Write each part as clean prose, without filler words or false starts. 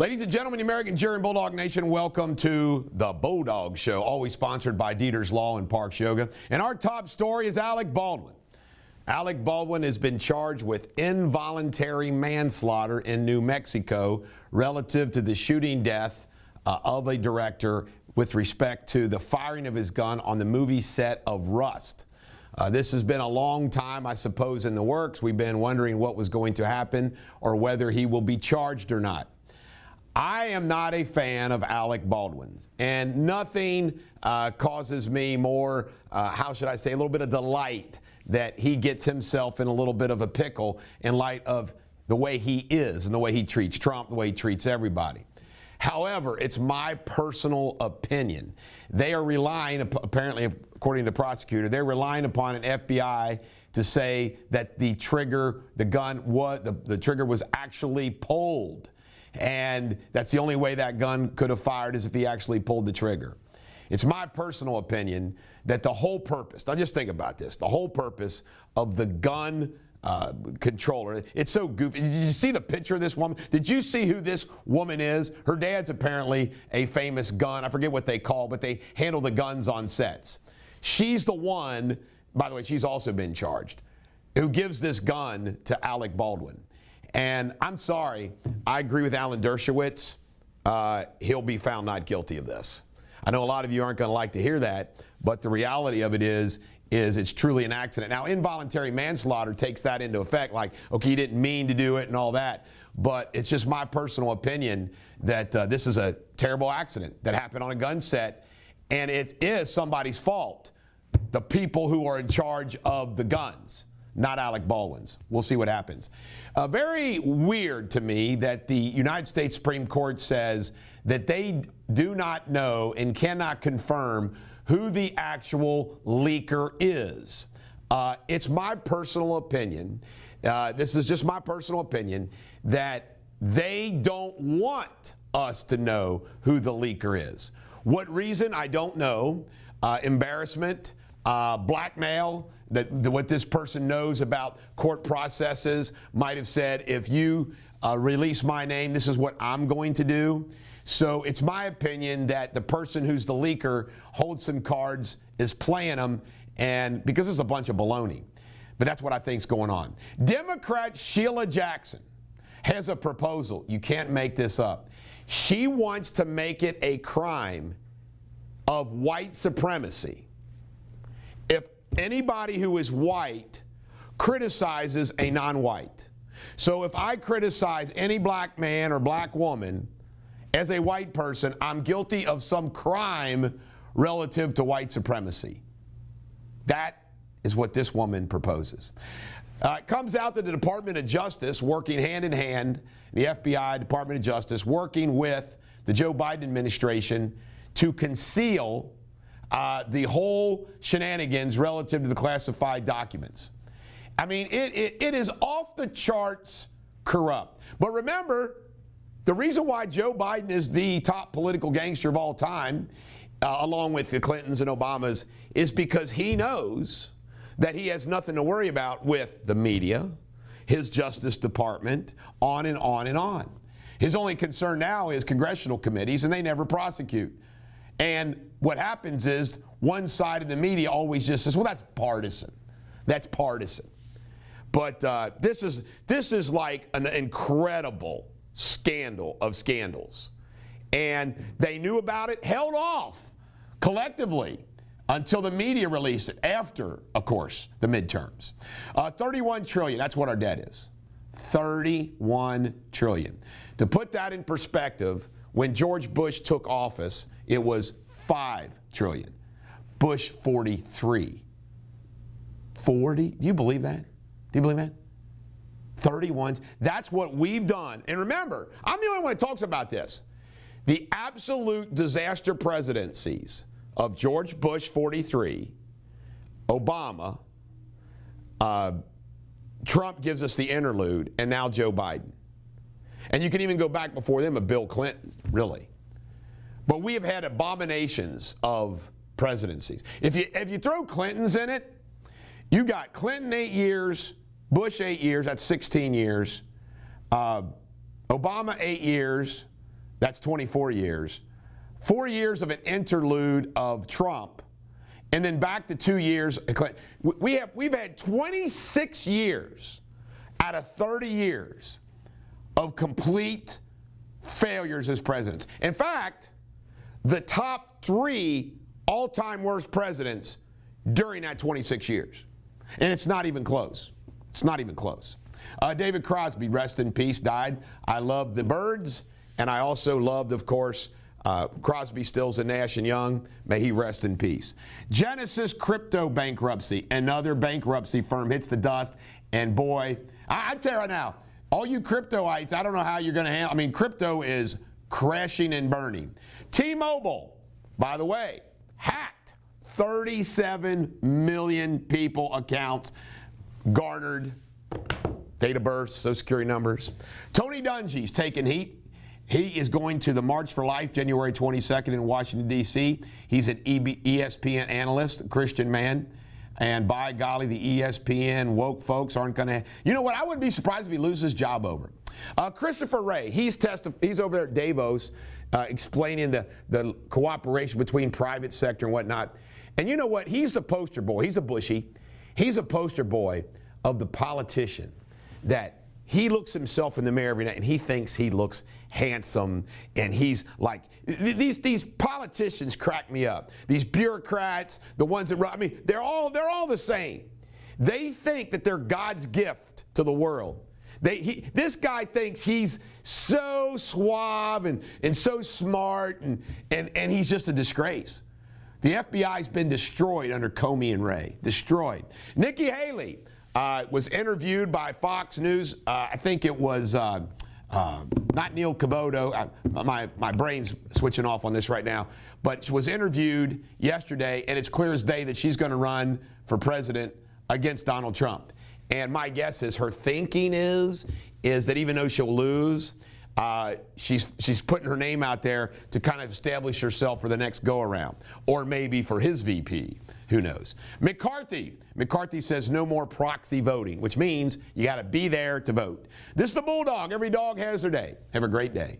Ladies and gentlemen, the American Jury and Bulldog Nation, welcome to the Bulldog Show, always sponsored by Deters Law and Parks Yoga. And our top story is Alec Baldwin. Alec Baldwin has been charged with involuntary manslaughter in New Mexico relative to the shooting death of a director with respect to the firing of his gun on the movie set of Rust. This has been a long time, I suppose, in the works. We've been wondering what was going to happen or whether he will be charged or not. I am not a fan of Alec Baldwin, and nothing causes me more, how should I say, a little bit of delight that he gets himself in a little bit of a pickle in light of the way he is and the way he treats Trump, the way he treats everybody. However, it's my personal opinion. They are relying, apparently, according to the prosecutor, they're relying upon an FBI to say that the trigger, the trigger was actually pulled. And that's the only way that gun could have fired is if he actually pulled the trigger. It's my personal opinion that the whole purpose, now just think about this, the whole purpose of the gun controller, it's so goofy. Did you see the picture of this woman? Did you see who this woman is? Her dad's apparently a famous gun, I forget what they call, but they handle the guns on sets. She's the one, by the way, she's also been charged, who gives this gun to Alec Baldwin. And I'm sorry, I agree with Alan Dershowitz. He'll be found not guilty of this. I know a lot of you aren't going to like to hear that, but the reality of it is it's truly an accident. Now, involuntary manslaughter takes that into effect, like, okay, you didn't mean to do it and all that. But it's just my personal opinion that this is a terrible accident that happened on a gun set, and it is somebody's fault, the people who are in charge of the guns, not Alec Baldwin's. We'll see what happens. Very weird to me that the United States Supreme Court says that they do not know and cannot confirm who the actual leaker is. It's my personal opinion, this is just my personal opinion, that they don't want us to know who the leaker is. What reason? I don't know. Embarrassment, blackmail, what this person knows about court processes, might have said, if you release my name, this is what I'm going to do. So it's my opinion that the person who's the leaker holds some cards, is playing them, and because it's a bunch of baloney. But that's what I think's going on. Democrat Sheila Jackson has a proposal. You can't make this up. She wants to make it a crime of white supremacy if anybody who is white criticizes a non-white. So if I criticize any black man or black woman as a white person, I'm guilty of some crime relative to white supremacy. That is what this woman proposes. It comes out that the Department of Justice, working hand in hand, the FBI, Department of Justice, working with the Joe Biden administration to conceal the whole shenanigans relative to the classified documents. I mean, it is off the charts corrupt. But remember, the reason why Joe Biden is the top political gangster of all time, along with the Clintons and Obamas, is because he knows that he has nothing to worry about with the media, his Justice Department, on and on and on. His only concern now is congressional committees, and they never prosecute. And what happens is one side of the media always just says, well, that's partisan. That's partisan. But this is like an incredible scandal of scandals. And they knew about it, held off collectively until the media released it after, of course, the midterms. 31 trillion, that's what our debt is. 31 trillion. To put that in perspective, when George Bush took office, it was 5 trillion. Bush 43. 40? Do you believe that? Do you believe that? 31. That's what we've done. And remember, I'm the only one that talks about this. The absolute disaster presidencies of George Bush 43, Obama, Trump gives us the interlude, and now Joe Biden. And you can even go back before them of Bill Clinton, really. But we have had abominations of presidencies. If you throw Clintons in it, you got Clinton 8 years, Bush 8 years, that's 16 years. Obama 8 years, That's 24 years. 4 years of an interlude of Trump, and then back to 2 years. We've had 26 years out of 30 years of complete failures as presidents. In fact, the top 3 all-time worst presidents during that 26 years. And it's not even close. It's not even close. David Crosby, rest in peace, died. I love the Birds, and I also loved, of course, Crosby, Stills, and Nash and Young. May he rest in peace. Genesis crypto bankruptcy. Another bankruptcy firm hits the dust. And boy, I tell you right now, all you cryptoites, I don't know how you're going to handle. I mean, crypto is crashing and burning. T-Mobile, by the way, hacked 37 million people accounts, garnered date of births, social security numbers. Tony Dungy's taking heat. He is going to the March for Life, January 22nd in Washington, D.C. He's an ESPN analyst, a Christian man. And by golly, the ESPN woke folks aren't going to. You know what? I wouldn't be surprised if he loses his job over it. Christopher Wray, he's over there at Davos explaining the cooperation between private sector and whatnot. And you know what? He's the poster boy. He's a Bushy. He's a poster boy of the politician that he looks himself in the mirror every night and he thinks he looks handsome, and he's like, these politicians crack me up. These bureaucrats, the ones that run, I mean, they're all the same. They think that they're God's gift to the world. This guy thinks he's so suave and so smart, and he's just a disgrace. The FBI's been destroyed under Comey and Wray. Destroyed. Nikki Haley was interviewed by Fox News. I think it was not Neil Cavuto. My brain's switching off on this right now. But she was interviewed yesterday, and it's clear as day that she's going to run for president against Donald Trump. And my guess is her thinking is that even though she'll lose, she's putting her name out there to kind of establish herself for the next go-around, or maybe for his VP. Who knows? McCarthy says no more proxy voting, which means you got to be there to vote. This is the Bulldog. Every dog has their day. Have a great day.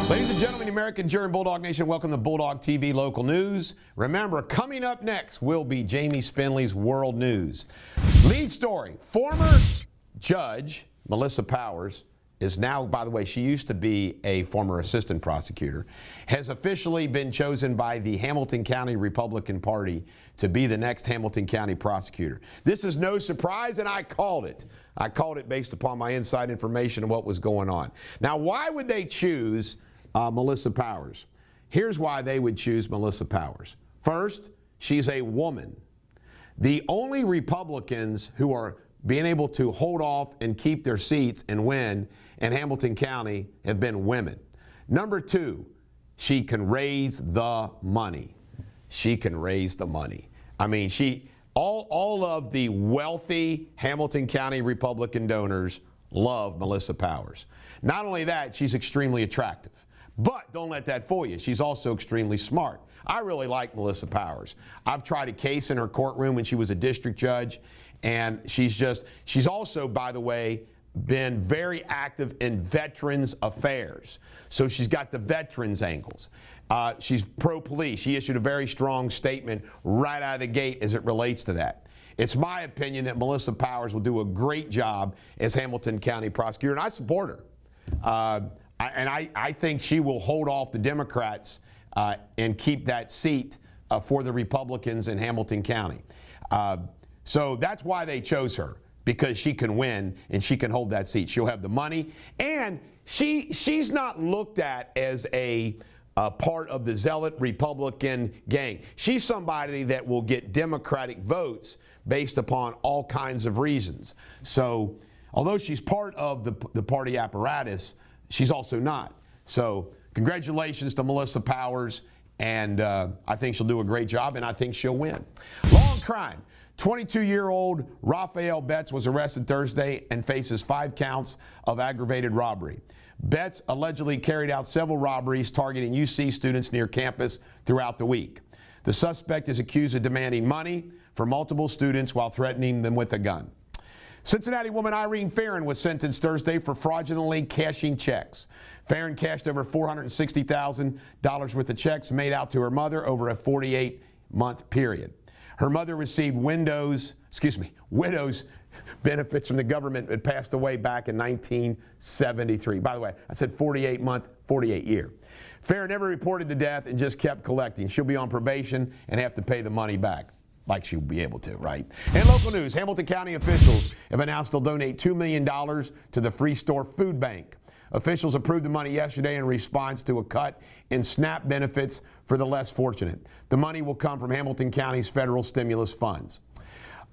Ladies and gentlemen, American German Bulldog Nation, welcome to Bulldogtv Local News. Remember, coming up next will be Jamie Spinley's World News. Lead story, former judge Melissa Powers is now, by the way, she used to be a former assistant prosecutor, has officially been chosen by the Hamilton County Republican Party to be the next Hamilton County prosecutor. This is no surprise, and I called it. I called it based upon my inside information and what was going on. Now, why would they choose Melissa Powers? Here's why they would choose Melissa Powers. First, she's a woman. The only Republicans who are being able to hold off and keep their seats and win in Hamilton County have been women. Number two, she can raise the money. She can raise the money. I mean, all of the wealthy Hamilton County Republican donors love Melissa Powers. Not only that, she's extremely attractive. But don't let that fool you. She's also extremely smart. I really like Melissa Powers. I've tried a case in her courtroom when she was a district judge, and she's also, by the way, been very active in veterans affairs. So she's got the veterans angles. She's pro-police. She issued a very strong statement right out of the gate as it relates to that. It's my opinion that Melissa Powers will do a great job as Hamilton County prosecutor, and I support her. I think she will hold off the Democrats and keep that seat for the Republicans in Hamilton County. So that's why they chose her, because she can win and she can hold that seat. She'll have the money, and she's not looked at as a part of the zealot Republican gang. She's somebody that will get Democratic votes based upon all kinds of reasons. So although she's part of the party apparatus, she's also not. So congratulations to Melissa Powers, and I think she'll do a great job, and I think she'll win. Law and crime. 22-year-old Raphael Betts was arrested Thursday and faces 5 counts of aggravated robbery. Betts allegedly carried out several robberies targeting UC students near campus throughout the week. The suspect is accused of demanding money for multiple students while threatening them with a gun. Cincinnati woman Irene Farron was sentenced Thursday for fraudulently cashing checks. Farron cashed over $460,000 worth of checks made out to her mother over a 48-month period. Her mother received widow's benefits from the government that passed away back in 1973. By the way, I said 48-month, 48-year. Farron never reported the death and just kept collecting. She'll be on probation and have to pay the money back. Like she'll be able to, right? In local news, Hamilton County officials have announced they'll donate $2 million to the Free Store Food Bank. Officials approved the money yesterday in response to a cut in SNAP benefits for the less fortunate. The money will come from Hamilton County's federal stimulus funds.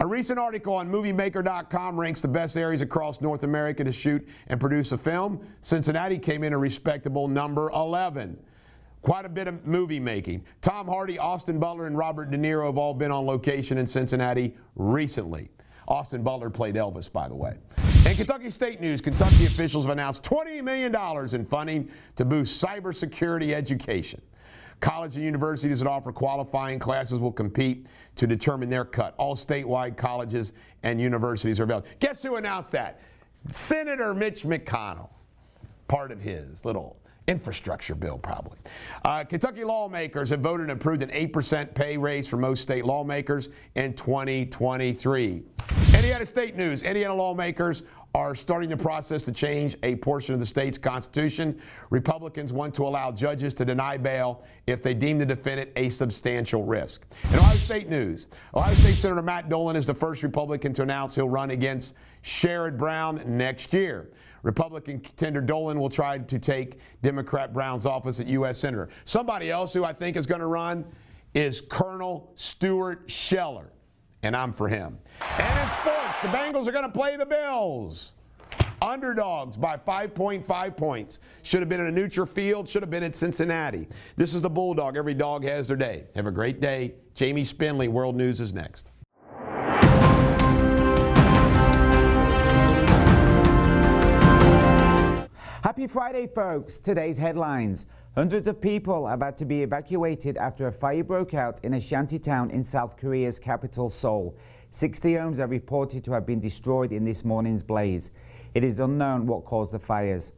A recent article on MovieMaker.com ranks the best areas across North America to shoot and produce a film. Cincinnati came in a respectable number 11. Quite a bit of movie making. Tom Hardy, Austin Butler, and Robert De Niro have all been on location in Cincinnati recently. Austin Butler played Elvis, by the way. In Kentucky State news, Kentucky officials have announced $20 million in funding to boost cybersecurity education. Colleges and universities that offer qualifying classes will compete to determine their cut. All statewide colleges and universities are available. Guess who announced that? Senator Mitch McConnell. Part of his little infrastructure bill, probably. Kentucky lawmakers have voted and approved an 8% pay raise for most state lawmakers in 2023. Indiana State news. Indiana lawmakers are starting the process to change a portion of the state's constitution. Republicans want to allow judges to deny bail if they deem the defendant a substantial risk. In Ohio State news, Ohio State Senator Matt Dolan is the first Republican to announce he'll run against Sherrod Brown next year. Republican contender Dolan will try to take Democrat Brown's office at U.S. Senator. Somebody else who I think is going to run is Colonel Stuart Scheller, and I'm for him. And in sports, the Bengals are going to play the Bills. Underdogs by 5.5 points. Should have been in a neutral field, should have been at Cincinnati. This is the Bulldog. Every dog has their day. Have a great day. Jamie Spinley, World News is next. Happy Friday, folks. Today's headlines. Hundreds of people are about to be evacuated after a fire broke out in a shanty town in South Korea's capital, Seoul. 60 homes are reported to have been destroyed in this morning's blaze. It is unknown what caused the fires.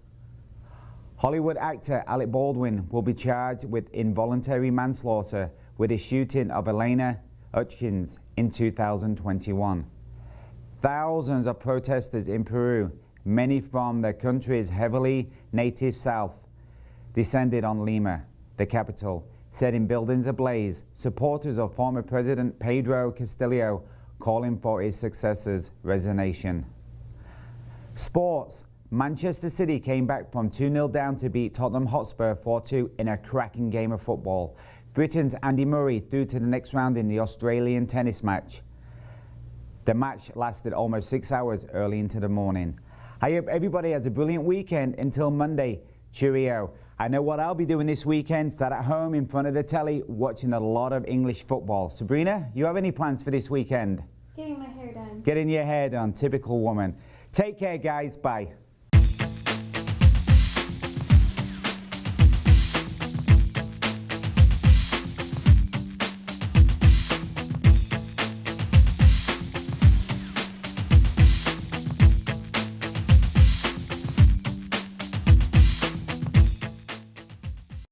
Hollywood actor Alec Baldwin will be charged with involuntary manslaughter with the shooting of Elena Hutchins in 2021. Thousands of protesters in Peru, many from the country's heavily native south, descended on Lima, the capital, setting buildings ablaze. Supporters of former President Pedro Castillo calling for his successor's resignation. Sports. Manchester City came back from 2-0 down to beat Tottenham Hotspur 4-2 in a cracking game of football. Britain's Andy Murray through to the next round in the Australian tennis match. The match lasted almost 6 hours early into the morning. I hope everybody has a brilliant weekend until Monday. Cheerio. I know what I'll be doing this weekend. Sat at home in front of the telly watching a lot of English football. Sabrina, you have any plans for this weekend? Getting my hair done. Getting your hair done. Typical woman. Take care, guys. Bye.